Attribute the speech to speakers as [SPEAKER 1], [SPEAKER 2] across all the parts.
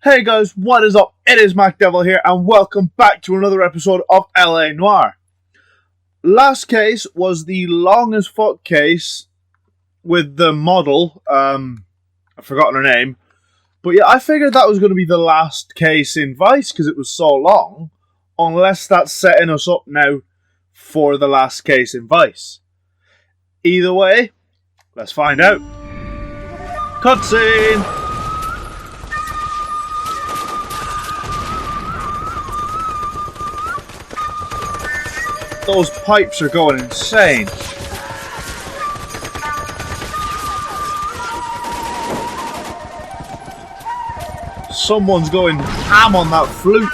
[SPEAKER 1] Hey guys, what is up? It is MacDevil here, and welcome back to another episode of LA Noire. Last case was the long as fuck case with the model. I've forgotten her name. But yeah, I figured that was going to be the last case in Vice because it was so long. Unless that's setting us up now for the last case in Vice. Either way, let's find out. Cutscene! Those pipes are going insane. Someone's going ham on that flute.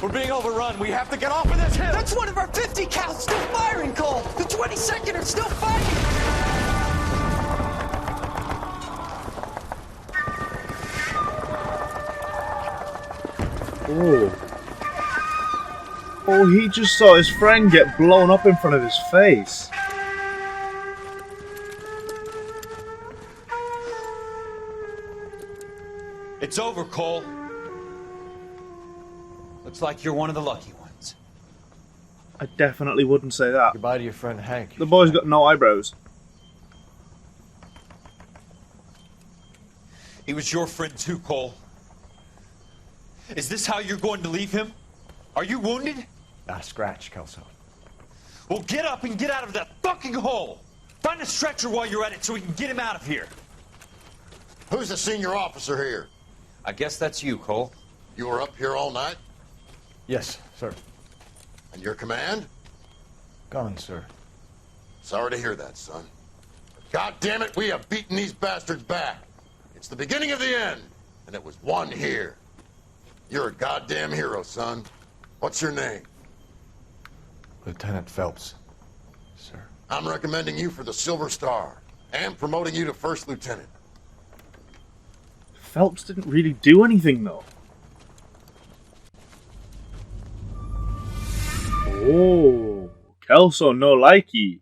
[SPEAKER 2] We're being overrun. We have to get off of this hill.
[SPEAKER 3] That's one of our 50 cals still firing, Cole. The 22nd are still fighting.
[SPEAKER 1] Oh, he just saw his friend get blown up in front of his face.
[SPEAKER 2] It's over, Cole. Looks like you're one of the lucky ones.
[SPEAKER 1] I definitely wouldn't say that.
[SPEAKER 2] Goodbye to your friend Hank.
[SPEAKER 1] The boy's got no eyebrows.
[SPEAKER 2] He was your friend too, Cole. Is this how you're going to leave him? Are you wounded?
[SPEAKER 4] Not a scratch, Kelso.
[SPEAKER 2] Well, get up and get out of that fucking hole! Find a stretcher while you're at it so we can get him out of here.
[SPEAKER 5] Who's the senior officer here?
[SPEAKER 2] I guess that's you, Cole.
[SPEAKER 5] You were up here all night?
[SPEAKER 4] Yes, sir.
[SPEAKER 5] And your command?
[SPEAKER 4] Gone, sir.
[SPEAKER 5] Sorry to hear that, son. But God damn it, we have beaten these bastards back. It's the beginning of the end, and it was won here. You're a goddamn hero, son. What's your name?
[SPEAKER 4] Lieutenant Phelps, sir.
[SPEAKER 5] I'm recommending you for the Silver Star, and promoting you to First Lieutenant.
[SPEAKER 1] Phelps didn't really do anything, though. Oh, Kelso no likey.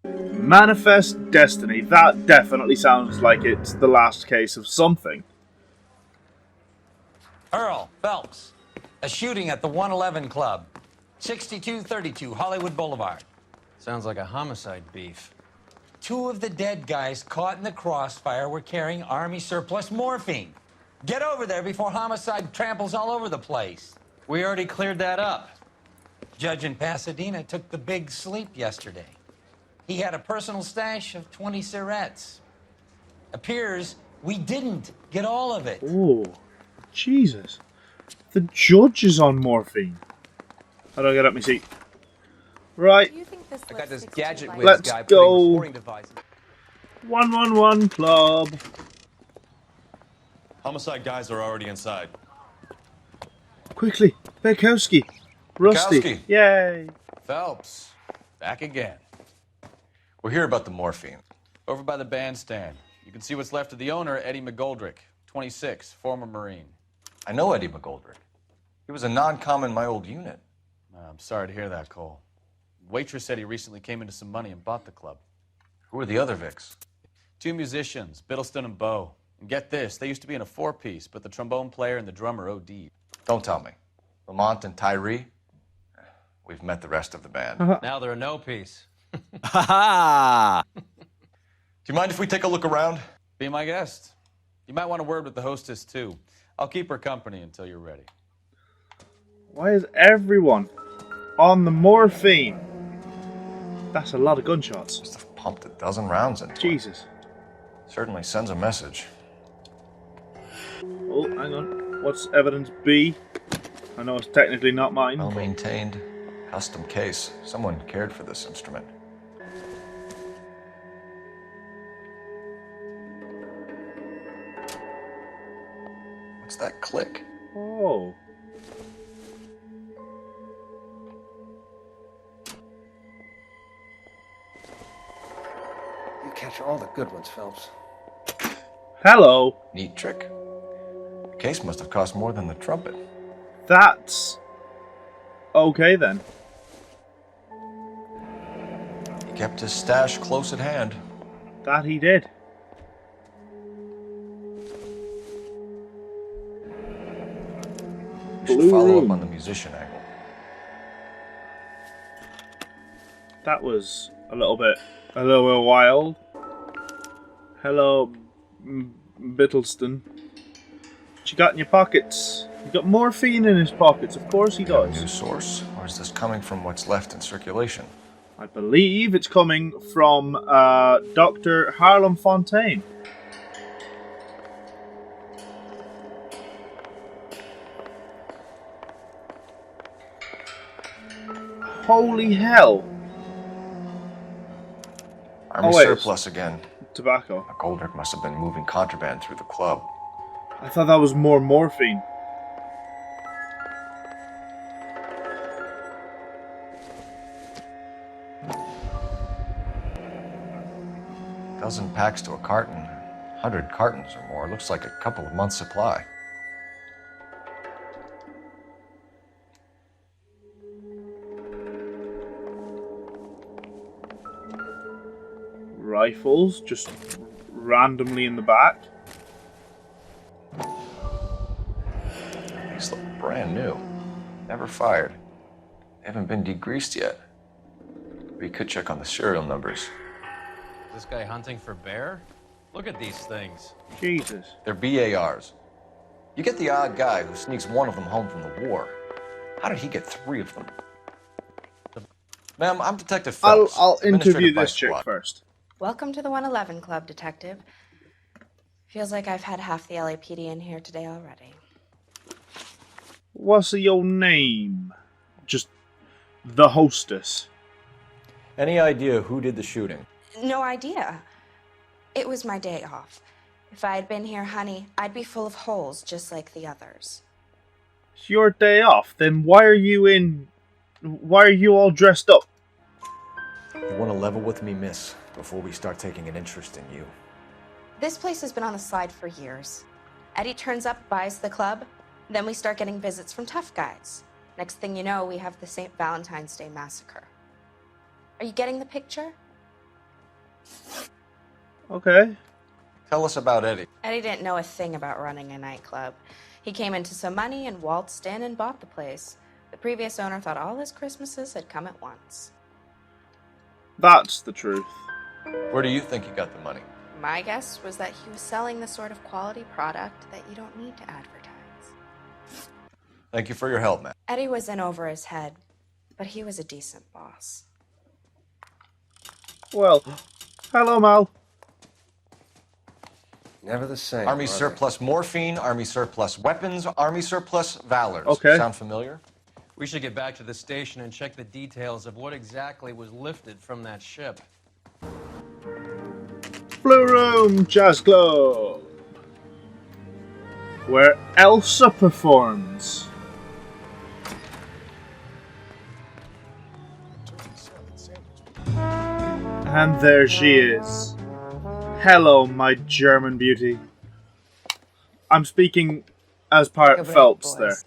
[SPEAKER 1] Manifest Destiny. That definitely sounds like it's the last case of something.
[SPEAKER 6] Earl, Phelps. A shooting at the 111 Club. 6232 Hollywood Boulevard.
[SPEAKER 7] Sounds like a homicide beef.
[SPEAKER 6] Two of the dead guys caught in the crossfire were carrying Army surplus morphine. Get over there before homicide tramples all over the place.
[SPEAKER 7] We already cleared that up.
[SPEAKER 6] Judge in Pasadena took the big sleep yesterday. He had a personal stash of 20 cigarettes. Appears we didn't get all of it.
[SPEAKER 1] Oh, Jesus. The judge is on morphine. How do I get up my seat? Right.
[SPEAKER 7] I got this gadget whiz
[SPEAKER 1] Let's
[SPEAKER 7] guy
[SPEAKER 1] go.
[SPEAKER 7] putting recording devices.
[SPEAKER 1] 111 Club.
[SPEAKER 2] Homicide guys are already inside.
[SPEAKER 1] Quickly. Bekowski. Rusty.
[SPEAKER 8] Bekowski.
[SPEAKER 1] Yay.
[SPEAKER 8] Phelps, back again. We're here about the morphine.
[SPEAKER 7] Over by the bandstand. You can see what's left of the owner, Eddie McGoldrick, 26, former Marine.
[SPEAKER 8] I know Eddie McGoldrick. He was a non-com in my old unit.
[SPEAKER 7] I'm sorry to hear that, Cole. Waitress said he recently came into some money and bought the club.
[SPEAKER 8] Who are the other Vics?
[SPEAKER 7] Two musicians, Biddleston and Bowe. And get this, they used to be in a four-piece, but the trombone player and the drummer OD'd.
[SPEAKER 8] Don't tell me. Lamont and Tyree? We've met the rest of the band.
[SPEAKER 7] Now they're a no-piece.
[SPEAKER 8] Ha ha! Do you mind if we take a look around?
[SPEAKER 7] Be my guest. You might want a word with the hostess, too. I'll keep her company until you're ready.
[SPEAKER 1] Why is everyone on the morphine? That's a lot of gunshots.
[SPEAKER 8] Must have pumped a dozen rounds into it.
[SPEAKER 1] Jesus.
[SPEAKER 8] Certainly sends a message.
[SPEAKER 1] Oh, hang on. What's evidence B? I know it's technically not mine.
[SPEAKER 8] Well maintained, custom case. Someone cared for this instrument. What's that click?
[SPEAKER 1] Oh.
[SPEAKER 9] catch all the good ones, Phelps.
[SPEAKER 1] Hello.
[SPEAKER 8] Neat trick. The case must have cost more than the trumpet.
[SPEAKER 1] That's okay then.
[SPEAKER 8] He kept his stash close at hand.
[SPEAKER 1] That he did.
[SPEAKER 8] We should
[SPEAKER 1] Blue
[SPEAKER 8] follow
[SPEAKER 1] room.
[SPEAKER 8] up on the musician angle.
[SPEAKER 1] That was a little bit wild. Hello, Bittleston. What you got in your pockets? You got morphine in his pockets. Of course he
[SPEAKER 8] Do you have a
[SPEAKER 1] does.
[SPEAKER 8] news source, or is this coming from what's left in circulation?
[SPEAKER 1] I believe it's coming from Dr. Harlem Fontaine. Holy hell.
[SPEAKER 8] Army
[SPEAKER 1] wait.
[SPEAKER 8] surplus again.
[SPEAKER 1] Tobacco.
[SPEAKER 8] Goldrick must have been moving contraband through the club.
[SPEAKER 1] I thought that was more morphine.
[SPEAKER 8] Dozen packs to a carton. 100 cartons or more. Looks like a couple of months' supply.
[SPEAKER 1] Rifles, just randomly in the back.
[SPEAKER 8] These look brand new. Never fired. They haven't been degreased yet. We could check on the serial numbers.
[SPEAKER 7] Is this guy hunting for bear? Look at these things.
[SPEAKER 1] Jesus.
[SPEAKER 8] They're BARs. You get the odd guy who sneaks one of them home from the war. How did he get 3 of them? Ma'am, I'm Detective Phelps.
[SPEAKER 1] I'll interview
[SPEAKER 8] Administrative
[SPEAKER 1] this
[SPEAKER 8] Vice
[SPEAKER 1] chick
[SPEAKER 8] Squad.
[SPEAKER 1] first.
[SPEAKER 10] Welcome to the 111 Club, Detective. Feels like I've had half the LAPD in here today already.
[SPEAKER 1] What's your name? Just the hostess.
[SPEAKER 4] Any idea who did the shooting?
[SPEAKER 10] No idea. It was my day off. If I had been here, honey, I'd be full of holes just like the others.
[SPEAKER 1] It's your day off. Then why are you all dressed up?
[SPEAKER 4] You want to level with me, miss, before we start taking an interest in you.
[SPEAKER 10] This place has been on the slide for years. Eddie turns up, buys the club, then we start getting visits from tough guys. Next thing you know, we have the St. Valentine's Day massacre. Are you getting the picture?
[SPEAKER 1] Okay.
[SPEAKER 8] Tell us about Eddie.
[SPEAKER 10] Eddie didn't know a thing about running a nightclub. He came into some money and waltzed in and bought the place. The previous owner thought all his Christmases had come at once.
[SPEAKER 1] That's the truth.
[SPEAKER 8] Where do you think he got the money?
[SPEAKER 10] My guess was that he was selling the sort of quality product that you don't need to advertise.
[SPEAKER 8] Thank you for your help, man.
[SPEAKER 10] Eddie was in over his head, but he was a decent boss.
[SPEAKER 1] Well, hello, Mal.
[SPEAKER 9] Never the same.
[SPEAKER 8] Army
[SPEAKER 9] are they?
[SPEAKER 8] surplus morphine, Army surplus weapons, Army surplus valors.
[SPEAKER 1] Okay.
[SPEAKER 8] Sound familiar?
[SPEAKER 7] We should get back to the station and check the details of what exactly was lifted from that ship.
[SPEAKER 1] Blue Room Jazz Club, where Elsa performs. And there she is. Hello, my German beauty. I'm speaking as part Phelps there.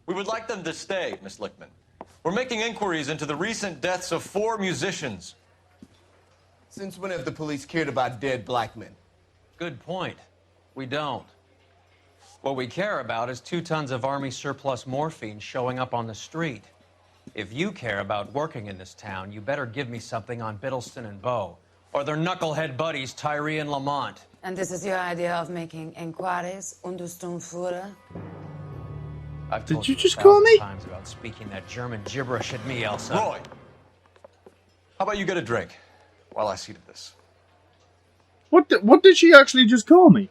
[SPEAKER 8] We would like them to stay, Miss Lichtman. We're making inquiries into the recent deaths of 4 musicians.
[SPEAKER 11] Since when have the police cared about dead black men?
[SPEAKER 7] Good point. We don't. What we care about is 2 tons of Army surplus morphine showing up on the street. If you care about working in this town, you better give me something on Biddleston and Bow, or their knucklehead buddies Tyree and Lamont.
[SPEAKER 12] And this is your idea of making inquiries under Sturmführer?
[SPEAKER 7] I've
[SPEAKER 1] Did
[SPEAKER 7] told
[SPEAKER 1] you just
[SPEAKER 7] 1,000
[SPEAKER 1] call me?
[SPEAKER 7] times about speaking that German gibberish at me, Elsa.
[SPEAKER 8] Roy, how about you get a drink while I see to this?
[SPEAKER 1] What did she actually just call me?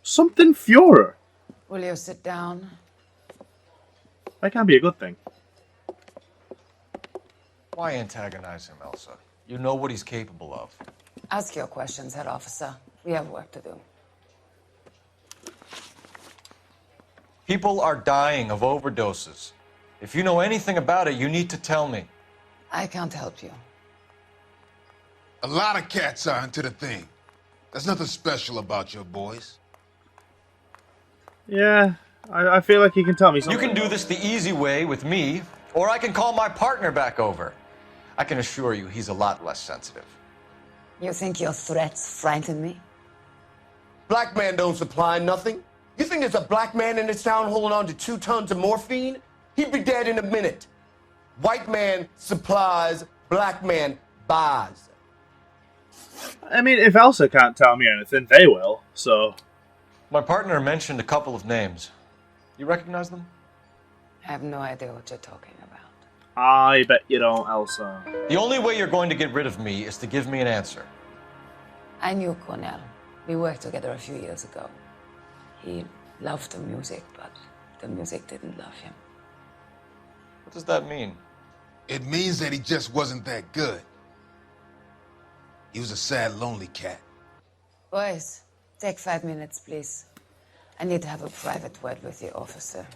[SPEAKER 1] Something Führer.
[SPEAKER 12] Will you sit down?
[SPEAKER 1] That can't be a good thing.
[SPEAKER 8] Why antagonize him, Elsa? You know what he's capable of.
[SPEAKER 12] Ask your questions, head officer. We have work to do.
[SPEAKER 8] People are dying of overdoses. If you know anything about it, you need to tell me.
[SPEAKER 12] I can't help you.
[SPEAKER 13] A lot of cats are into the thing. There's nothing special about your boys.
[SPEAKER 1] Yeah, I feel like you can tell me
[SPEAKER 8] You
[SPEAKER 1] something.
[SPEAKER 8] can do this the easy way with me, or I can call my partner back over. I can assure you he's a lot less sensitive.
[SPEAKER 12] You think your threats frighten me?
[SPEAKER 11] Black man don't supply nothing. You think there's a black man in this town holding on to 2 tons of morphine? He'd be dead in a minute. White man supplies, black man buys.
[SPEAKER 1] I mean, if Elsa can't tell me anything, they will, so...
[SPEAKER 8] My partner mentioned a couple of names. You recognize them?
[SPEAKER 12] I have no idea what you're talking about.
[SPEAKER 1] I bet you don't, Elsa.
[SPEAKER 8] The only way you're going to get rid of me is to give me an answer.
[SPEAKER 12] I knew Cornell. We worked together a few years ago. He loved the music, but the music didn't love him.
[SPEAKER 8] What does that mean?
[SPEAKER 13] It means that he just wasn't that good. He was a sad, lonely cat.
[SPEAKER 12] Boys, take 5 minutes, please. I need to have a private word with the officer.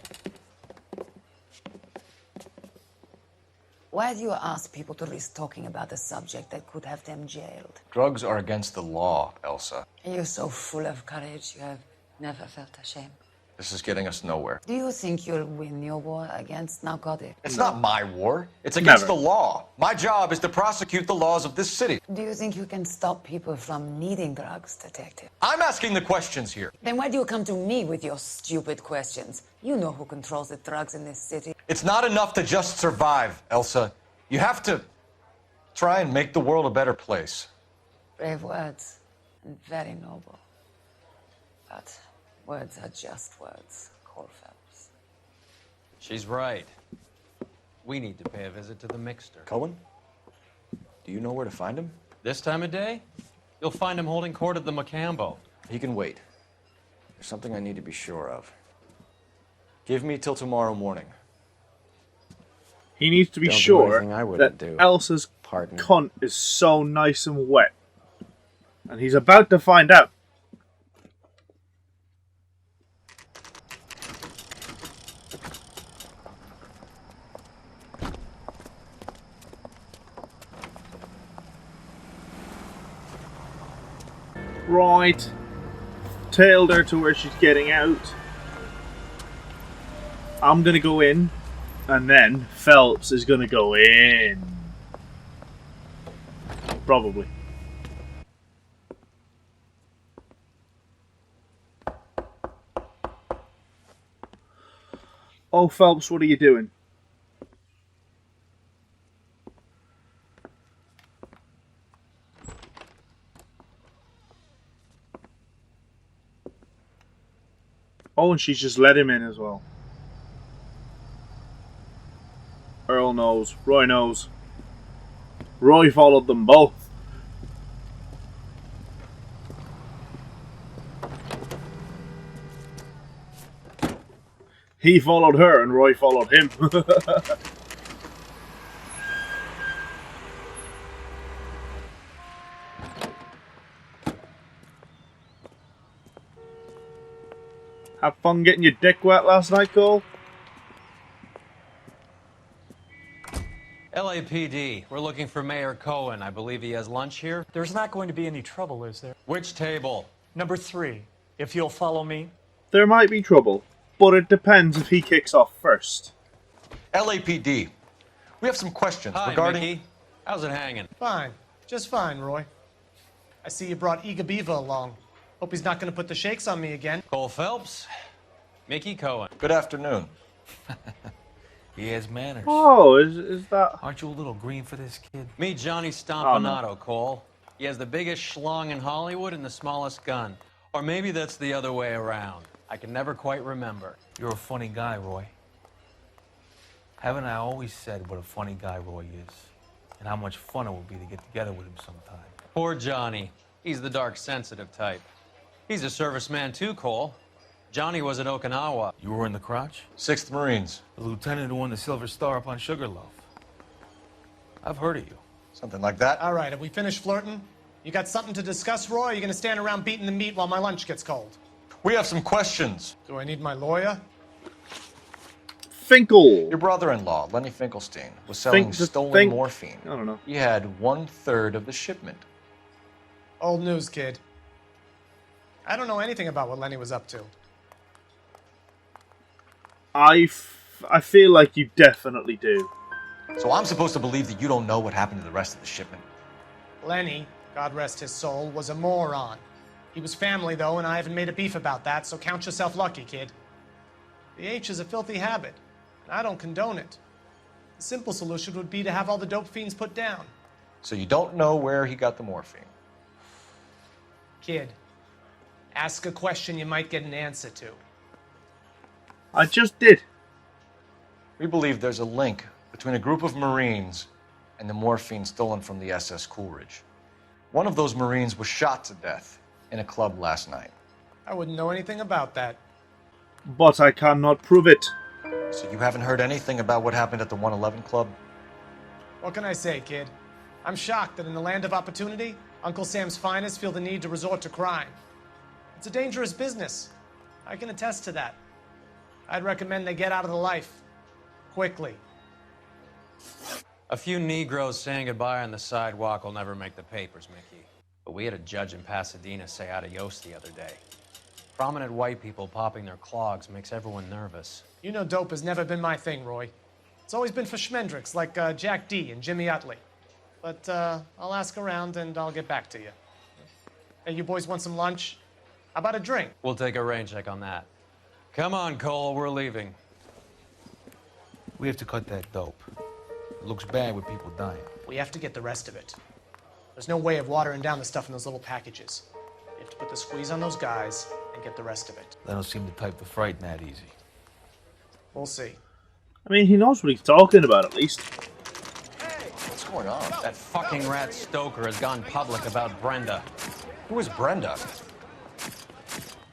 [SPEAKER 12] Why do you ask people to risk talking about a subject that could have them jailed?
[SPEAKER 8] Drugs are against the law, Elsa.
[SPEAKER 12] And you're so full of courage, you have never felt ashamed.
[SPEAKER 8] This is getting us nowhere.
[SPEAKER 12] Do you think you'll win your war against narcotics?
[SPEAKER 8] It's not my war. It's against
[SPEAKER 1] Never.
[SPEAKER 8] the law. My job is to prosecute the laws of this city.
[SPEAKER 12] Do you think you can stop people from needing drugs, detective?
[SPEAKER 8] I'm asking the questions here.
[SPEAKER 12] Then why do you come to me with your stupid questions? You know who controls the drugs in this city.
[SPEAKER 8] It's not enough to just survive, Elsa. You have to try and make the world a better place.
[SPEAKER 12] Brave words, and very noble. But words are just words, Cole Phelps.
[SPEAKER 7] She's right. We need to pay a visit to the mixer.
[SPEAKER 4] Cohen? Do you know where to find him?
[SPEAKER 7] This time of day, you'll find him holding court at the Macambo.
[SPEAKER 4] He can wait. There's something I need to be sure of. Give me till tomorrow morning.
[SPEAKER 1] He needs to be
[SPEAKER 9] Don't do
[SPEAKER 1] sure
[SPEAKER 9] anything I wouldn't
[SPEAKER 1] that
[SPEAKER 9] do.
[SPEAKER 1] Elsa's
[SPEAKER 9] Pardon.
[SPEAKER 1] cunt is so nice and wet. And he's about to find out. Right. Tailed her to where she's getting out. I'm gonna go in, and then Phelps is gonna go in. Probably. Oh, Phelps, what are you doing? Oh, and she's just let him in as well. Earl knows. Roy knows. Roy followed them both. He followed her and Roy followed him. Have fun getting your dick wet last night, Cole?
[SPEAKER 7] LAPD, we're looking for Mayor Cohen. I believe he has lunch here.
[SPEAKER 14] There's not going to be any trouble, is there?
[SPEAKER 7] Which table?
[SPEAKER 14] Number 3, if you'll follow me.
[SPEAKER 1] There might be trouble, but it depends if he kicks off first.
[SPEAKER 8] LAPD, we have some questions
[SPEAKER 7] Hi,
[SPEAKER 8] regarding...
[SPEAKER 7] Mickey. How's it hanging?
[SPEAKER 15] Fine. Just fine, Roy. I see you brought Iga Beaver along. Hope he's not going to put the shakes on me again.
[SPEAKER 7] Cole Phelps, Mickey Cohen.
[SPEAKER 8] Good afternoon.
[SPEAKER 16] He has manners.
[SPEAKER 1] Oh, is that...
[SPEAKER 16] Aren't you a little green for this kid?
[SPEAKER 7] Meet Johnny Stompanato, Cole. He has the biggest schlong in Hollywood and the smallest gun. Or maybe that's the other way around. I can never quite remember.
[SPEAKER 16] You're a funny guy, Roy. Haven't I always said what a funny guy Roy is? And how much fun it would be to get together with him sometime.
[SPEAKER 7] Poor Johnny. He's the dark, sensitive type. He's a serviceman too, Cole. Johnny was at Okinawa.
[SPEAKER 16] You were in the crotch?
[SPEAKER 8] 6th Marines.
[SPEAKER 16] The lieutenant who won the Silver Star up on Sugarloaf. I've heard of you.
[SPEAKER 8] Something like that.
[SPEAKER 15] All right, have we finished flirting? You got something to discuss, Roy? Or are you going to stand around beating the meat while my lunch gets cold?
[SPEAKER 8] We have some questions.
[SPEAKER 15] Do I need my lawyer?
[SPEAKER 1] Finkel.
[SPEAKER 8] Your brother-in-law, Lenny Finkelstein, was selling stolen morphine.
[SPEAKER 1] I don't know.
[SPEAKER 8] He had 1/3 of the shipment.
[SPEAKER 15] Old news, kid. I don't know anything about what Lenny was up to.
[SPEAKER 1] I feel like you definitely do.
[SPEAKER 8] So I'm supposed to believe that you don't know what happened to the rest of the shipment?
[SPEAKER 15] Lenny, God rest his soul, was a moron. He was family, though, and I haven't made a beef about that, so count yourself lucky, kid. The H is a filthy habit, and I don't condone it. The simple solution would be to have all the dope fiends put down.
[SPEAKER 8] So you don't know where he got the morphine?
[SPEAKER 15] Kid, ask a question you might get an answer to.
[SPEAKER 1] I just did.
[SPEAKER 8] We believe there's a link between a group of Marines and the morphine stolen from the SS Coolidge. One of those Marines was shot to death in a club last night.
[SPEAKER 15] I wouldn't know anything about that.
[SPEAKER 1] But I cannot prove it.
[SPEAKER 8] So you haven't heard anything about what happened at the 111 Club?
[SPEAKER 15] What can I say, kid? I'm shocked that in the land of opportunity, Uncle Sam's finest feel the need to resort to crime. It's a dangerous business. I can attest to that. I'd recommend they get out of the life. Quickly.
[SPEAKER 7] A few Negroes saying goodbye on the sidewalk will never make the papers, Mickey. But we had a judge in Pasadena say adios the other day. Prominent white people popping their clogs makes everyone nervous.
[SPEAKER 15] You know dope has never been my thing, Roy. It's always been for schmendricks like Jack D. and Jimmy Utley. But I'll ask around and I'll get back to you. Hey, you boys want some lunch? How about a drink?
[SPEAKER 7] We'll take a rain check on that. Come on, Cole, we're leaving.
[SPEAKER 16] We have to cut that dope. It looks bad with people dying.
[SPEAKER 15] We have to get the rest of it. There's no way of watering down the stuff in those little packages. You have to put the squeeze on those guys and get the rest of it.
[SPEAKER 16] They don't seem the type to frighten that easy.
[SPEAKER 15] We'll see.
[SPEAKER 1] I mean, he knows what he's talking about, at least.
[SPEAKER 8] What's going on?
[SPEAKER 7] That fucking rat Stoker has gone public about Brenda.
[SPEAKER 8] Who is Brenda?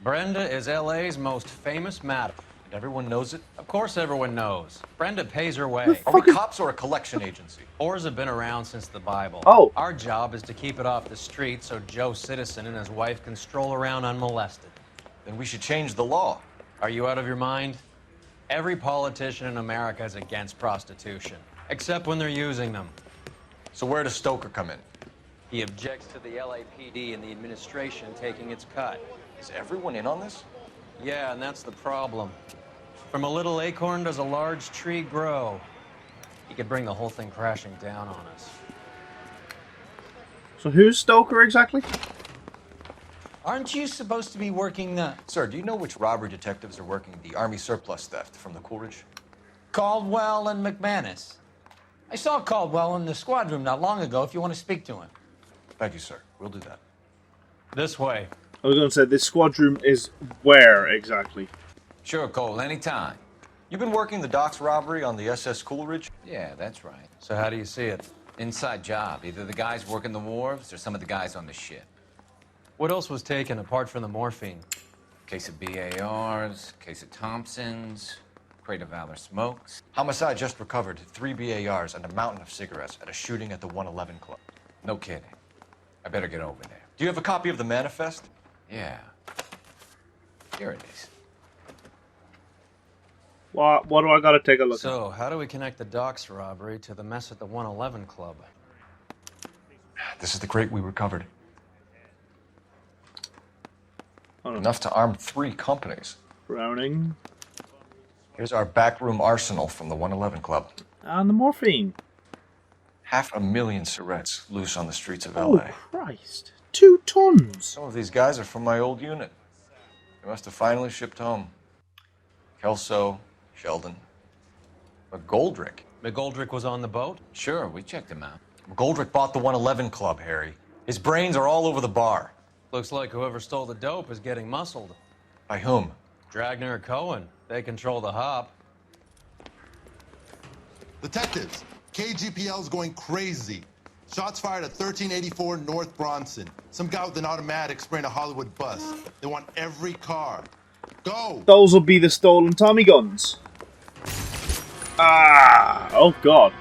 [SPEAKER 7] Brenda is LA's most famous madam.
[SPEAKER 8] And everyone knows it?
[SPEAKER 7] Of course everyone knows. Brenda pays her way.
[SPEAKER 8] Are we cops or a collection agency?
[SPEAKER 7] Whores have been around since the Bible.
[SPEAKER 1] Oh.
[SPEAKER 7] Our job is to keep it off the street so Joe Citizen and his wife can stroll around unmolested.
[SPEAKER 8] Then we should change the law.
[SPEAKER 7] Are you out of your mind? Every politician in America is against prostitution, except when they're using them.
[SPEAKER 8] So where does Stoker come in?
[SPEAKER 7] He objects to the LAPD and the administration taking its cut.
[SPEAKER 8] Is everyone in on this?
[SPEAKER 7] Yeah, and that's the problem. From a little acorn does a large tree grow. He could bring the whole thing crashing down on us.
[SPEAKER 1] So who's Stoker exactly?
[SPEAKER 6] Aren't you supposed to be working the...
[SPEAKER 8] Sir, do you know which robbery detectives are working the Army surplus theft from the Coolidge?
[SPEAKER 6] Caldwell and McManus? I saw Caldwell in the squad room not long ago if you want to speak to him.
[SPEAKER 8] Thank you, sir. We'll do that.
[SPEAKER 7] This way.
[SPEAKER 1] I was going to say, this squad room is where exactly?
[SPEAKER 17] Sure, Cole, anytime.
[SPEAKER 8] You've been working the docks robbery on the SS Coolidge?
[SPEAKER 17] Yeah, that's right.
[SPEAKER 7] So how do you see it?
[SPEAKER 17] Inside job. Either the guys working the wharves or some of the guys on the ship.
[SPEAKER 7] What else was taken apart from the morphine?
[SPEAKER 17] Case of BARs, case of Thompsons, crate of Valor smokes.
[SPEAKER 8] Homicide just recovered 3 BARs and a mountain of cigarettes at a shooting at the 111 Club.
[SPEAKER 17] No kidding. I better get over there.
[SPEAKER 8] Do you have a copy of the manifest?
[SPEAKER 17] Yeah. Here it is.
[SPEAKER 1] What do I got to take a look at?
[SPEAKER 7] So, how do we connect the docks robbery to the mess at the 111 Club?
[SPEAKER 8] This is the crate we recovered.
[SPEAKER 1] Oh, no.
[SPEAKER 8] Enough to arm 3 companies.
[SPEAKER 1] Browning.
[SPEAKER 8] Here's our backroom arsenal from the 111 Club.
[SPEAKER 1] And the morphine.
[SPEAKER 8] 500,000 cigarettes loose on the streets of
[SPEAKER 1] Oh,
[SPEAKER 8] LA.
[SPEAKER 1] Christ. 2 tons.
[SPEAKER 8] Some of these guys are from my old unit. They must have finally shipped home. Kelso, Sheldon, McGoldrick.
[SPEAKER 7] McGoldrick was on the boat?
[SPEAKER 17] Sure, we checked him out.
[SPEAKER 8] McGoldrick bought the 111 Club, Harry. His brains are all over the bar.
[SPEAKER 7] Looks like whoever stole the dope is getting muscled.
[SPEAKER 8] By whom?
[SPEAKER 7] Dragner or Cohen. They control the hop.
[SPEAKER 18] Detectives, KGPL's going crazy. Shots fired at 1384 North Bronson. Some guy with an automatic spraying a Hollywood bus. They want every car. Go!
[SPEAKER 1] Those will be the stolen Tommy guns. Ah! Oh, God.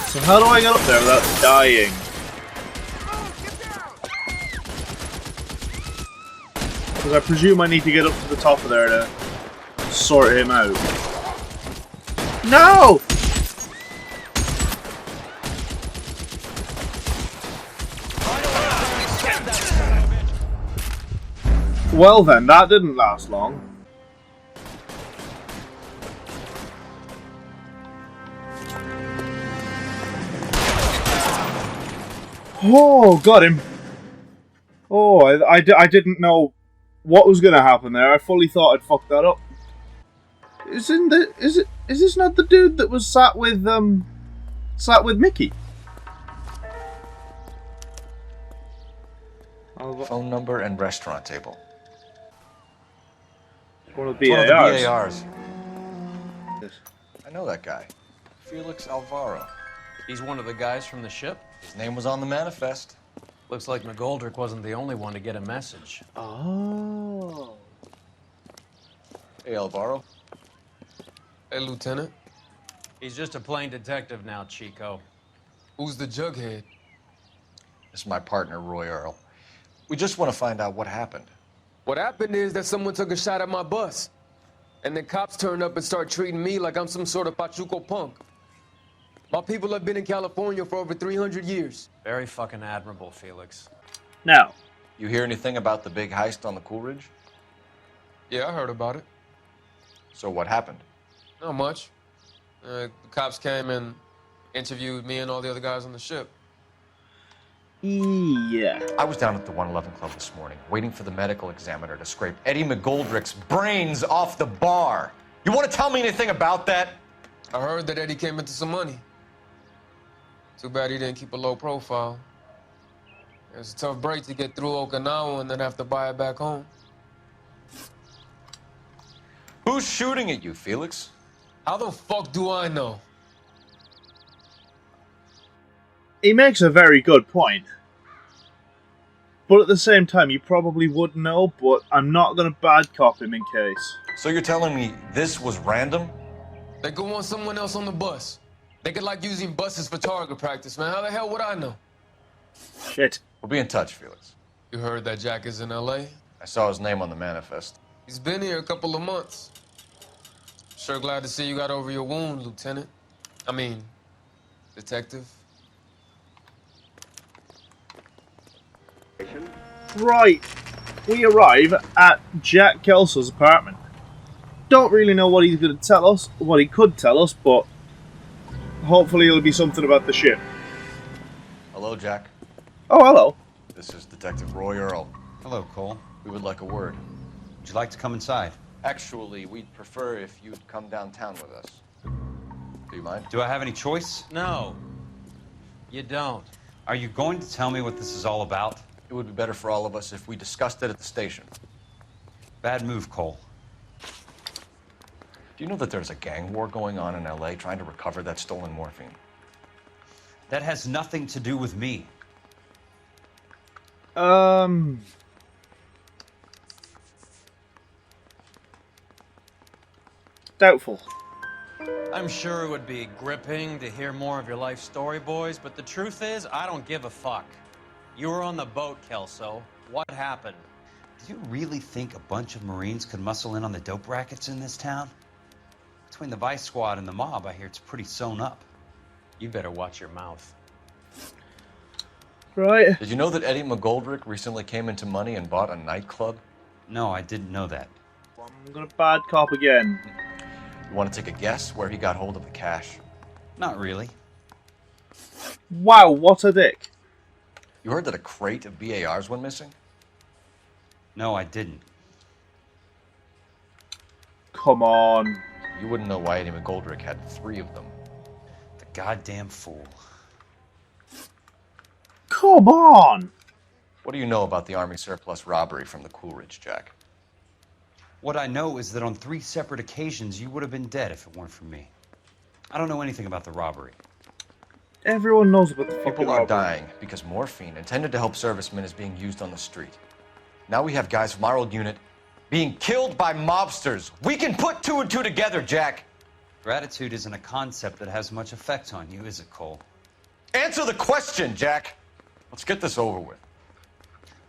[SPEAKER 1] So how do I get up there without dying? Because I presume I need to get up to the top of there to sort him out. No! Well then, that didn't last long. Oh, got him. Oh, I didn't know what was going to happen there. I fully thought I'd fucked that up. Is this not the dude that was sat with Mickey?
[SPEAKER 8] Phone number and restaurant table.
[SPEAKER 1] One of
[SPEAKER 8] It's one of the
[SPEAKER 1] BARs.
[SPEAKER 8] BARs. I know that guy. Felix Alvaro.
[SPEAKER 7] He's one of the guys from the ship?
[SPEAKER 8] His name was on the manifest.
[SPEAKER 7] Looks like McGoldrick wasn't the only one to get a message.
[SPEAKER 1] Oh.
[SPEAKER 8] Hey, Alvaro.
[SPEAKER 19] Hey, Lieutenant.
[SPEAKER 7] He's just a plain detective now, Chico.
[SPEAKER 19] Who's the jughead?
[SPEAKER 8] This is my partner, Roy Earl. We just want to find out what happened.
[SPEAKER 19] What happened is that someone took a shot at my bus. And the cops turned up and started treating me like I'm some sort of Pachuco punk. My people have been in California for over 300 years.
[SPEAKER 7] Very fucking admirable, Felix.
[SPEAKER 1] Now.
[SPEAKER 8] You hear anything about the big heist on the Coolidge?
[SPEAKER 19] Yeah, I heard about it.
[SPEAKER 8] So what happened?
[SPEAKER 19] Not much. The cops came and interviewed me and all the other guys on the ship.
[SPEAKER 1] Yeah.
[SPEAKER 8] I was down at the 111 Club this morning, waiting for the medical examiner to scrape Eddie McGoldrick's brains off the bar. You want to tell me anything about that?
[SPEAKER 19] I heard that Eddie came into some money. Too bad he didn't keep a low profile. It was a tough break to get through Okinawa and then have to buy it back home.
[SPEAKER 8] Who's shooting at you, Felix?
[SPEAKER 19] How the fuck do I know?
[SPEAKER 1] He makes a very good point. But at the same time, you probably would know, but I'm not going to bad cop him in case.
[SPEAKER 8] So you're telling me this was random?
[SPEAKER 19] They could want someone else on the bus. They could like using buses for target practice, man. How the hell would I know?
[SPEAKER 1] Shit.
[SPEAKER 8] We'll be in touch, Felix.
[SPEAKER 19] You heard that Jack is in L.A.?
[SPEAKER 8] I saw his name on the manifest.
[SPEAKER 19] He's been here a couple of months. Sure glad to see you got over your wound, Lieutenant. I mean, Detective.
[SPEAKER 1] Right. We arrive at Jack Kelso's apartment. Don't really know what he's going to tell us, what he could tell us, but hopefully it'll be something about the ship.
[SPEAKER 8] Hello, Jack.
[SPEAKER 1] Oh, hello.
[SPEAKER 8] This is Detective Roy Earl.
[SPEAKER 20] Hello, Cole.
[SPEAKER 8] We would like a word.
[SPEAKER 20] Would you like to come inside?
[SPEAKER 8] Actually, we'd prefer if you'd come downtown with us. Do you mind?
[SPEAKER 20] Do I have any choice?
[SPEAKER 7] No. You don't.
[SPEAKER 20] Are you going to tell me what this is all about?
[SPEAKER 8] It would be better for all of us if we discussed it at the station.
[SPEAKER 20] Bad move, Cole.
[SPEAKER 8] Do you know that there's a gang war going on in LA trying to recover that stolen morphine?
[SPEAKER 20] That has nothing to do with me.
[SPEAKER 1] Doubtful.
[SPEAKER 7] I'm sure it would be gripping to hear more of your life story, boys, but the truth is, I don't give a fuck. You were on the boat, Kelso. What happened?
[SPEAKER 20] Do you really think a bunch of Marines could muscle in on the dope rackets in this town? Between the Vice Squad and the mob, I hear it's pretty sewn up.
[SPEAKER 7] You better watch your mouth.
[SPEAKER 1] Right.
[SPEAKER 8] Did you know that Eddie McGoldrick recently came into money and bought a nightclub?
[SPEAKER 20] No, I didn't know that.
[SPEAKER 1] I'm gonna bad cop again.
[SPEAKER 8] You want to take a guess where he got hold of the cash?
[SPEAKER 20] Not really.
[SPEAKER 1] Wow, what a dick.
[SPEAKER 8] You heard that a crate of BARs went missing?
[SPEAKER 20] No, I didn't.
[SPEAKER 1] Come on.
[SPEAKER 8] You wouldn't know why Eddie McGoldrick had 3 of them.
[SPEAKER 20] The goddamn fool.
[SPEAKER 1] Come on!
[SPEAKER 8] What do you know about the Army surplus robbery from the Coolidge, Jack?
[SPEAKER 20] What I know is that on 3 separate occasions, you would have been dead if it weren't for me. I don't know anything about the robbery.
[SPEAKER 1] Everyone knows about the fucking
[SPEAKER 8] People are
[SPEAKER 1] robbery.
[SPEAKER 8] dying because morphine intended to help servicemen is being used on the street. Now we have guys from our old unit being killed by mobsters. We can put 2 and 2 together, Jack.
[SPEAKER 20] Gratitude isn't a concept that has much effect on you, is it, Cole?
[SPEAKER 8] Answer the question, Jack. Let's get this over with.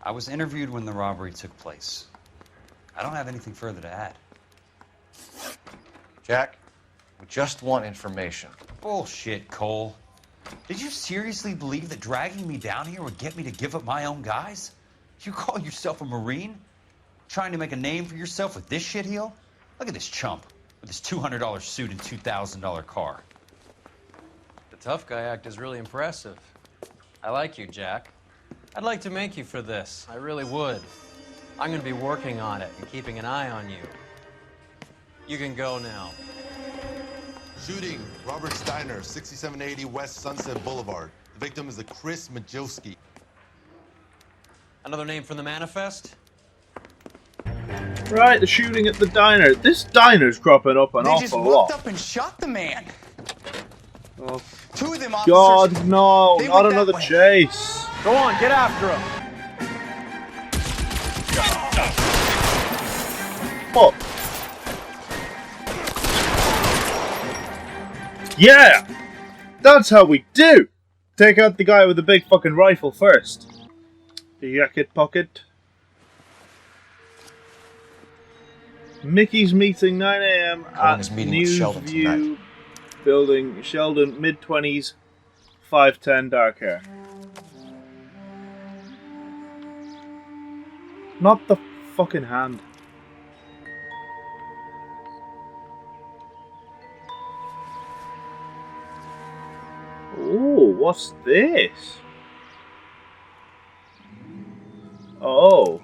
[SPEAKER 20] I was interviewed when the robbery took place. I don't have anything further to add.
[SPEAKER 8] Jack, we just want information.
[SPEAKER 20] Bullshit, Cole. Did you seriously believe that dragging me down here would get me to give up my own guys? You call yourself a Marine? Trying to make a name for yourself with this shitheel? Look at this chump with his $200 suit and $2,000 car.
[SPEAKER 7] The tough guy act is really impressive. I like you, Jack. I'd like to make you for this. I really would. I'm going to be working on it and keeping an eye on you. You can go now.
[SPEAKER 18] Shooting, Robert Steiner, 6780 West Sunset Boulevard. The victim is a Chris Majowski.
[SPEAKER 7] Another name from the manifest?
[SPEAKER 1] Right, the shooting at the diner. This diner's cropping up an
[SPEAKER 3] They
[SPEAKER 1] awful
[SPEAKER 3] just
[SPEAKER 1] lot.
[SPEAKER 3] walked up and shot the man.
[SPEAKER 1] Oh,
[SPEAKER 3] Two of them officers.
[SPEAKER 1] God, no,
[SPEAKER 3] they
[SPEAKER 1] not
[SPEAKER 3] went that
[SPEAKER 1] another
[SPEAKER 3] way.
[SPEAKER 1] chase.
[SPEAKER 7] Go on, get after him.
[SPEAKER 1] Fuck. Yeah! That's how we do! Take out the guy with the big fucking rifle first. Jacket pocket. Mickey's meeting 9 a.m.
[SPEAKER 8] Alan
[SPEAKER 1] at
[SPEAKER 8] is meeting with Sheldon
[SPEAKER 1] Newsview
[SPEAKER 8] tonight.
[SPEAKER 1] Building. Sheldon, mid-20s, 5'10", dark hair. Not the fucking hand. Oh, what's this? Oh.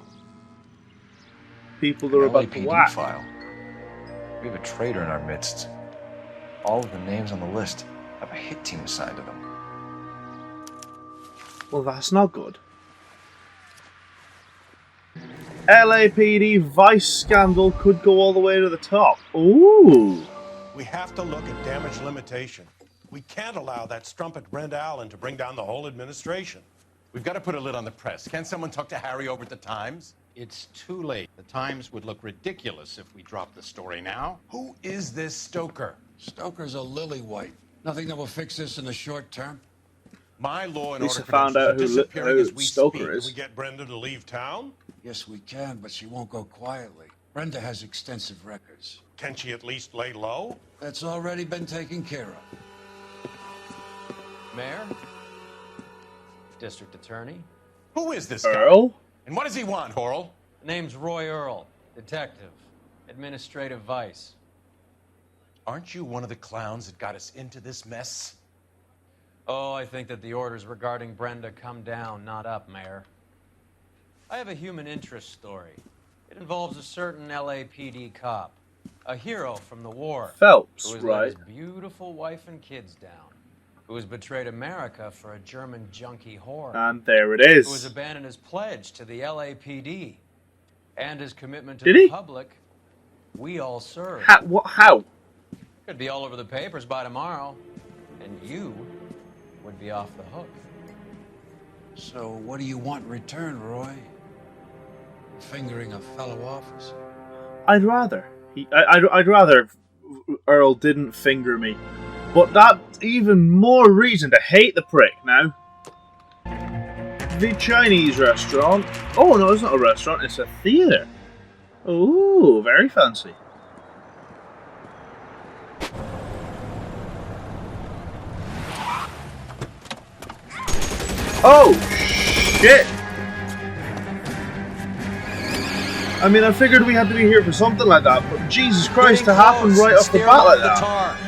[SPEAKER 1] People that are about to
[SPEAKER 8] LAPD
[SPEAKER 1] whack.
[SPEAKER 8] file. We have a traitor in our midst. All of the names on the list have a hit team assigned to them.
[SPEAKER 1] Well, that's not good. LAPD vice scandal could go all the way to the top. Ooh.
[SPEAKER 21] We have to look at damage limitation. We can't allow that strumpet Brenda Allen to bring down the whole administration.
[SPEAKER 22] We've got to put a lid on the press. Can't someone talk to Harry over at the Times?
[SPEAKER 23] It's too late. The Times would look ridiculous if we dropped the story now.
[SPEAKER 22] Who is this Stoker?
[SPEAKER 23] Stoker's a lily-white. Nothing that will fix this in the short term.
[SPEAKER 22] My law and
[SPEAKER 1] Lisa
[SPEAKER 22] order
[SPEAKER 1] found out
[SPEAKER 22] credentials
[SPEAKER 1] who
[SPEAKER 22] are disappearing as we
[SPEAKER 1] Stoker
[SPEAKER 22] speak.
[SPEAKER 1] is.
[SPEAKER 21] Can we get Brenda to leave town?
[SPEAKER 23] Yes, we can, but she won't go quietly. Brenda has extensive records.
[SPEAKER 21] Can she at least lay low?
[SPEAKER 23] That's already been taken care of.
[SPEAKER 7] Mayor? District Attorney?
[SPEAKER 22] Who is this
[SPEAKER 1] Earl?
[SPEAKER 22] guy? And what does he want, Horrell?
[SPEAKER 7] The name's Roy Earl, detective, administrative vice.
[SPEAKER 22] Aren't you one of the clowns that got us into this mess?
[SPEAKER 7] Oh, I think that the orders regarding Brenda come down, not up, Mayor. I have a human interest story. It involves a certain LAPD cop, a hero from the war.
[SPEAKER 1] Phelps,
[SPEAKER 7] who has
[SPEAKER 1] right.
[SPEAKER 7] let his beautiful wife and kids down, who has betrayed America for a German junkie whore.
[SPEAKER 1] And there it is.
[SPEAKER 7] Who has abandoned his pledge to the LAPD and his commitment to
[SPEAKER 1] Did
[SPEAKER 7] the
[SPEAKER 1] he?
[SPEAKER 7] public. We all serve.
[SPEAKER 1] How?
[SPEAKER 7] Could be all over the papers by tomorrow, and you would be off the hook.
[SPEAKER 23] So what do you want in return, Roy? Fingering a fellow officer?
[SPEAKER 1] I'd rather. I'd rather Earl didn't finger me. But that's even more reason to hate the prick now. The Chinese restaurant. Oh no, it's not a restaurant, it's a theatre. Ooh, very fancy. Oh, shit! I mean, I figured we had to be here for something like that, but Jesus Christ, to happen right off the bat like that.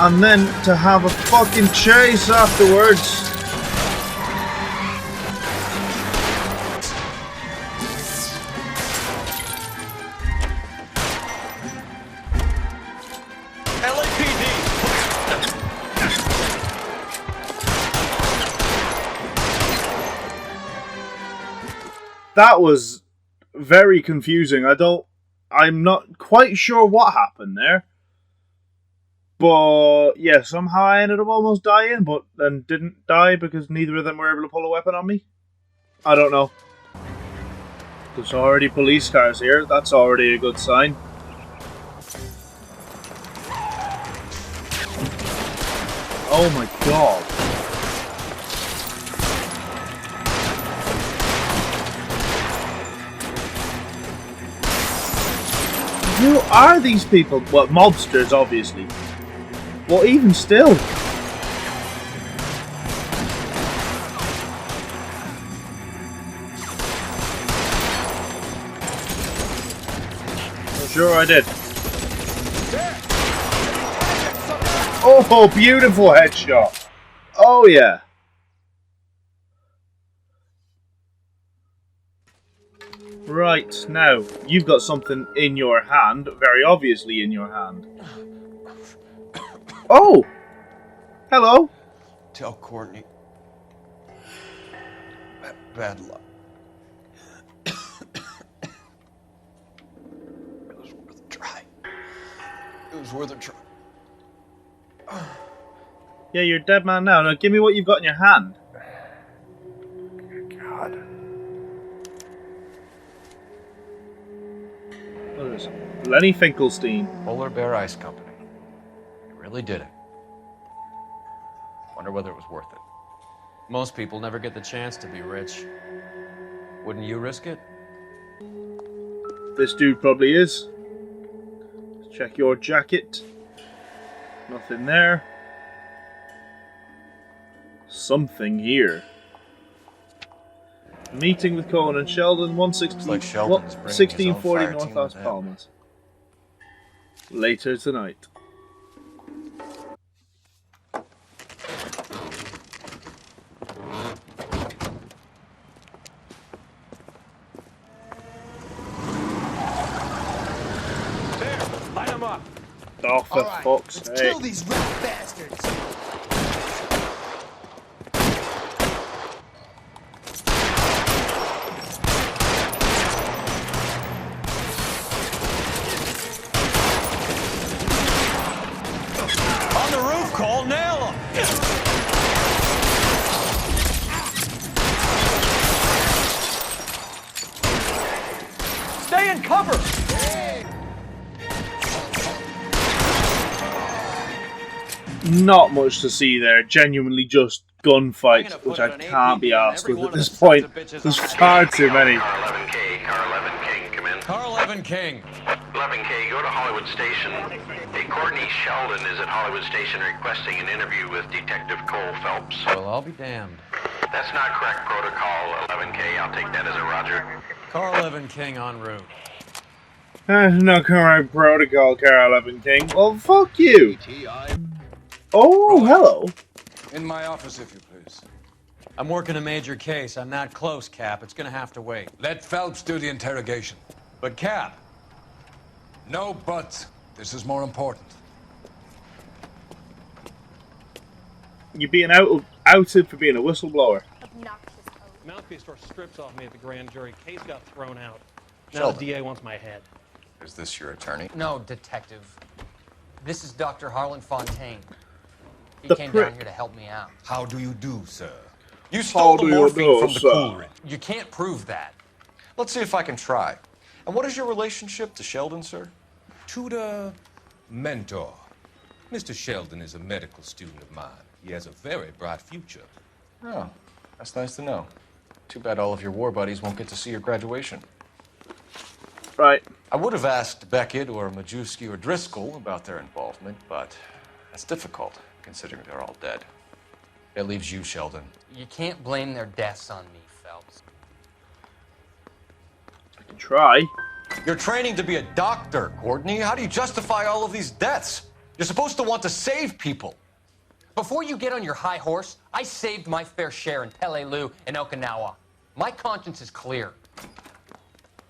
[SPEAKER 1] And then to have a fucking chase afterwards. That was very confusing. I'm not quite sure what happened there. But yeah, somehow I ended up almost dying, but then didn't die because neither of them were able to pull a weapon on me. I don't know. There's already police cars here. That's already a good sign. Oh my god. Who are these people? Well, mobsters, obviously. Well, even still. Sure I did. Oh, beautiful headshot. Oh, yeah. Right, now, you've got something in your hand, very obviously in your hand. Oh! Hello!
[SPEAKER 8] Tell Courtney. Bad luck. It was worth a try. It was worth a try.
[SPEAKER 1] Yeah, you're a dead man now. Now, give me what you've got in your hand.
[SPEAKER 8] God.
[SPEAKER 1] What is it? Lenny Finkelstein.
[SPEAKER 8] Polar Bear Ice Company. You really did it. Wonder whether it was worth it.
[SPEAKER 7] Most people never get the chance to be rich. Wouldn't you risk it?
[SPEAKER 1] This dude probably is. Let's check your jacket. Nothing there. Something here. Meeting with Cohen and Sheldon, 160,
[SPEAKER 8] like Sheldon's bringing his
[SPEAKER 1] 1640
[SPEAKER 8] own fire
[SPEAKER 1] North
[SPEAKER 8] team
[SPEAKER 1] Las
[SPEAKER 8] with him.
[SPEAKER 1] Palmas. Later tonight.
[SPEAKER 7] Line them up.
[SPEAKER 1] Oh, for fuck's sake.
[SPEAKER 3] Kill these rat bastards.
[SPEAKER 7] On the roof, Cole. Nail them. Stay in cover.
[SPEAKER 1] Not much to see there. Genuinely just gunfight, which I can't be asked with at this point. There's far too many.
[SPEAKER 2] Car 11 King, come in.
[SPEAKER 7] Car 11 King.
[SPEAKER 2] 11K, go to Hollywood Station. Hey, Courtney Sheldon is at Hollywood Station requesting an interview with Detective Cole Phelps.
[SPEAKER 7] Well, I'll be damned.
[SPEAKER 2] That's not correct protocol, 11K. I'll take that as a roger.
[SPEAKER 7] Car 11 King en route.
[SPEAKER 1] That's not correct protocol, Car 11 King. Well, fuck you. Oh, hello.
[SPEAKER 23] In my office, if you please.
[SPEAKER 7] I'm working a major case. I'm not close, Cap. It's gonna have to wait.
[SPEAKER 23] Let Phelps do the interrogation.
[SPEAKER 7] But, Cap.
[SPEAKER 23] No buts. This is more important.
[SPEAKER 1] You're being outed for being a whistleblower.
[SPEAKER 14] Mouthpiece store strips off me at the grand jury. Case got thrown out. Now
[SPEAKER 8] Sheldon.
[SPEAKER 14] the DA wants my head.
[SPEAKER 8] Is this your attorney?
[SPEAKER 5] No, detective. This is Dr. Harlan Fontaine. He
[SPEAKER 1] The
[SPEAKER 5] came
[SPEAKER 1] prick.
[SPEAKER 5] down here to help me out.
[SPEAKER 23] How do you do, sir?
[SPEAKER 8] You stole the
[SPEAKER 1] do you
[SPEAKER 8] morphine
[SPEAKER 1] know,
[SPEAKER 8] from the
[SPEAKER 1] sir?
[SPEAKER 8] Cool Ridge.
[SPEAKER 5] You can't prove that.
[SPEAKER 8] Let's see if I can try. And what is your relationship to Sheldon, sir?
[SPEAKER 10] Tutor, mentor. Mr. Sheldon is a medical student of mine. He has a very bright future.
[SPEAKER 8] Oh, that's nice to know. Too bad all of your war buddies won't get to see your graduation.
[SPEAKER 1] Right.
[SPEAKER 8] I would have asked Beckett or Majewski or Driscoll about their involvement, but that's difficult, considering they're all dead. It leaves you, Sheldon.
[SPEAKER 5] You can't blame their deaths on me, Phelps.
[SPEAKER 1] I can try.
[SPEAKER 8] You're training to be a doctor, Courtney. How do you justify all of these deaths? You're supposed to want to save people.
[SPEAKER 5] Before you get on your high horse, I saved my fair share in Peleliu and Okinawa. My conscience is clear.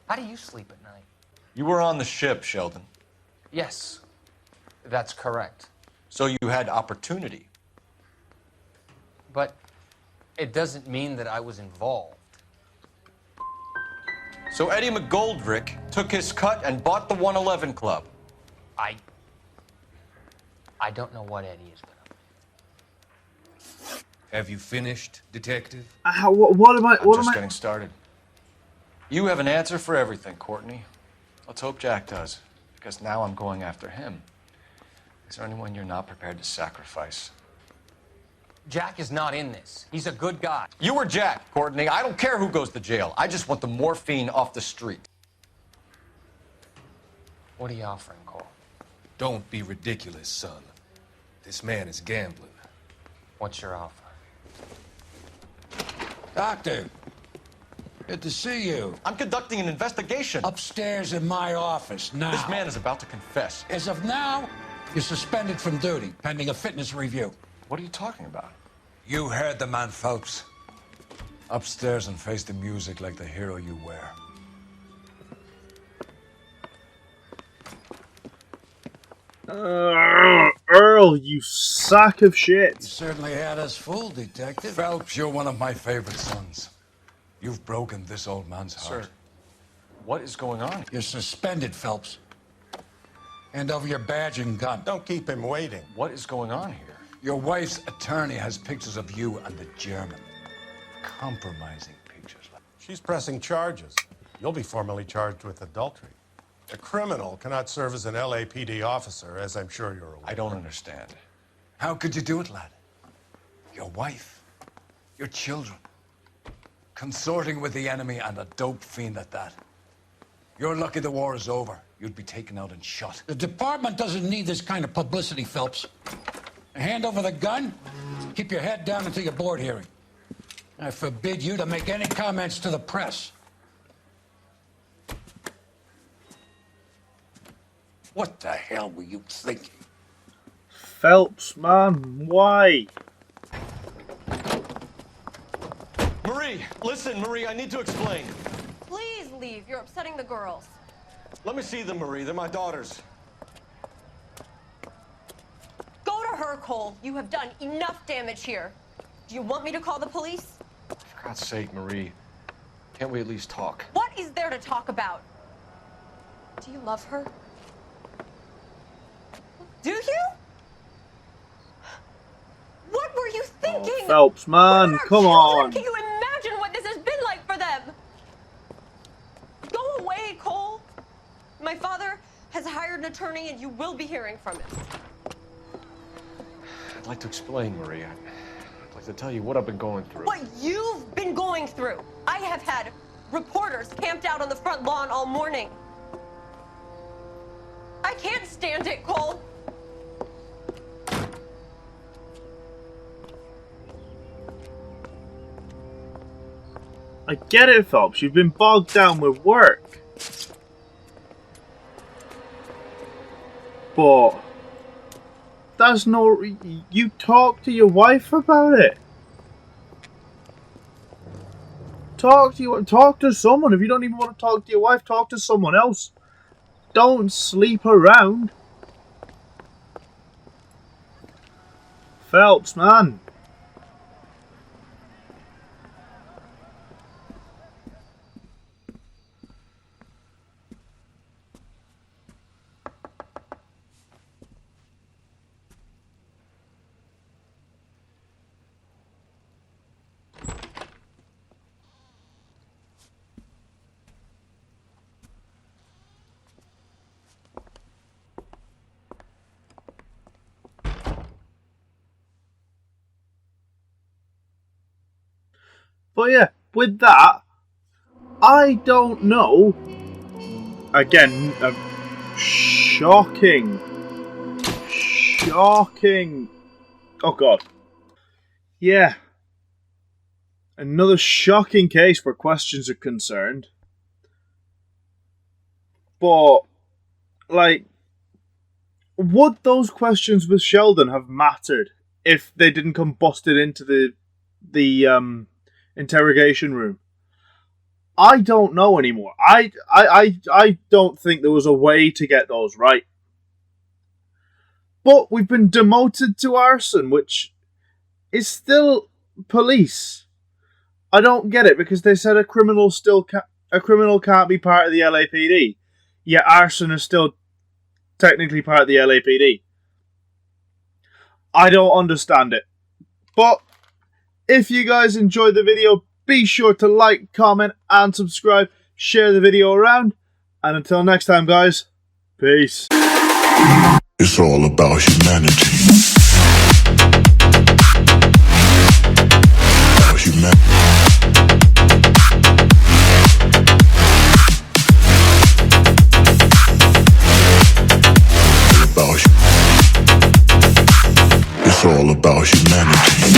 [SPEAKER 5] How do you sleep at night?
[SPEAKER 8] You were on the ship, Sheldon.
[SPEAKER 5] Yes, that's correct.
[SPEAKER 8] So you had opportunity.
[SPEAKER 5] But it doesn't mean that I was involved.
[SPEAKER 8] So Eddie McGoldrick took his cut and bought the 111 Club.
[SPEAKER 5] I don't know what Eddie is gonna.
[SPEAKER 10] Have you finished, detective?
[SPEAKER 1] What am I?
[SPEAKER 8] I'm
[SPEAKER 1] What
[SPEAKER 8] just
[SPEAKER 1] am I?
[SPEAKER 8] getting started. You have an answer for everything, Courtney. Let's hope Jack does, because now I'm going after him. Is there anyone you're not prepared to sacrifice?
[SPEAKER 5] Jack is not in this. He's a good guy.
[SPEAKER 8] You or Jack, Courtney. I don't care who goes to jail. I just want the morphine off the street.
[SPEAKER 5] What are you offering, Cole?
[SPEAKER 10] Don't be ridiculous, son. This man is gambling.
[SPEAKER 5] What's your offer?
[SPEAKER 10] Doctor,
[SPEAKER 23] Good to see you.
[SPEAKER 8] I'm conducting an investigation.
[SPEAKER 23] Upstairs in my office, now.
[SPEAKER 8] This man is about to confess.
[SPEAKER 23] As of now, you're suspended from duty, pending a fitness review.
[SPEAKER 8] What are you talking about?
[SPEAKER 23] You heard the man, Phelps. Upstairs and face the music like the hero you were.
[SPEAKER 1] Earl, you sack of shit.
[SPEAKER 23] You certainly had us fooled, Detective. Phelps, you're one of my favorite sons. You've broken this old man's heart.
[SPEAKER 8] Sir, what is going on?
[SPEAKER 23] You're suspended, Phelps. Hand over your badge and gun.
[SPEAKER 21] Don't keep him waiting.
[SPEAKER 8] What is going on here?
[SPEAKER 23] Your wife's attorney has pictures of you and the German.
[SPEAKER 8] Compromising pictures.
[SPEAKER 21] She's pressing charges. You'll be formally charged with adultery. A criminal cannot serve as an LAPD officer, as I'm sure you're aware.
[SPEAKER 8] I don't understand.
[SPEAKER 23] How could you do it, lad? Your wife, your children, consorting with the enemy and a dope fiend at that. You're lucky the war is over. You'd be taken out and shot. The department doesn't need this kind of publicity, Phelps. Hand over the gun, keep your head down until your board hearing. I forbid you to make any comments to the press. What the hell were you thinking?
[SPEAKER 1] Phelps, man, why?
[SPEAKER 8] Marie, listen, Marie, I need to explain.
[SPEAKER 11] Please leave. You're upsetting the girls.
[SPEAKER 8] Let me see them, Marie. They're my daughters.
[SPEAKER 11] Go to her, Cole. You have done enough damage here. Do you want me to call the police?
[SPEAKER 8] For God's sake, Marie. Can't we at least talk?
[SPEAKER 11] What is there to talk about? Do you love her? Do you? What were you thinking?
[SPEAKER 1] Oh, Phelps, man, come on.
[SPEAKER 11] Can you imagine what this has been like for them? Go away, Cole. My father has hired an attorney and you will be hearing from him.
[SPEAKER 8] I'd like to explain, Marie. I'd like to tell you what I've been going through.
[SPEAKER 11] What you've been going through. I have had reporters camped out on the front lawn all morning. I can't stand it, Cole.
[SPEAKER 1] I get it, Phelps. You've been bogged down with work. But that's no... You talk to your wife about it. Talk to someone. If you don't even want to talk to your wife, talk to someone else. Don't sleep around. Phelps, man. But yeah, with that, I don't know. Again, shocking. Oh god. Yeah. Another shocking case where questions are concerned. But, like, would those questions with Sheldon have mattered if they didn't come busted into the interrogation room? I don't know anymore. I don't think there was a way to get those right. But we've been demoted to arson, which is still police. I don't get it because they said a criminal can't be part of the LAPD. Yet arson is still technically part of the LAPD. I don't understand it. But if you guys enjoyed the video, be sure to like, comment, and subscribe. Share the video around. And until next time, guys, peace.
[SPEAKER 12] It's all about humanity. It's all about humanity.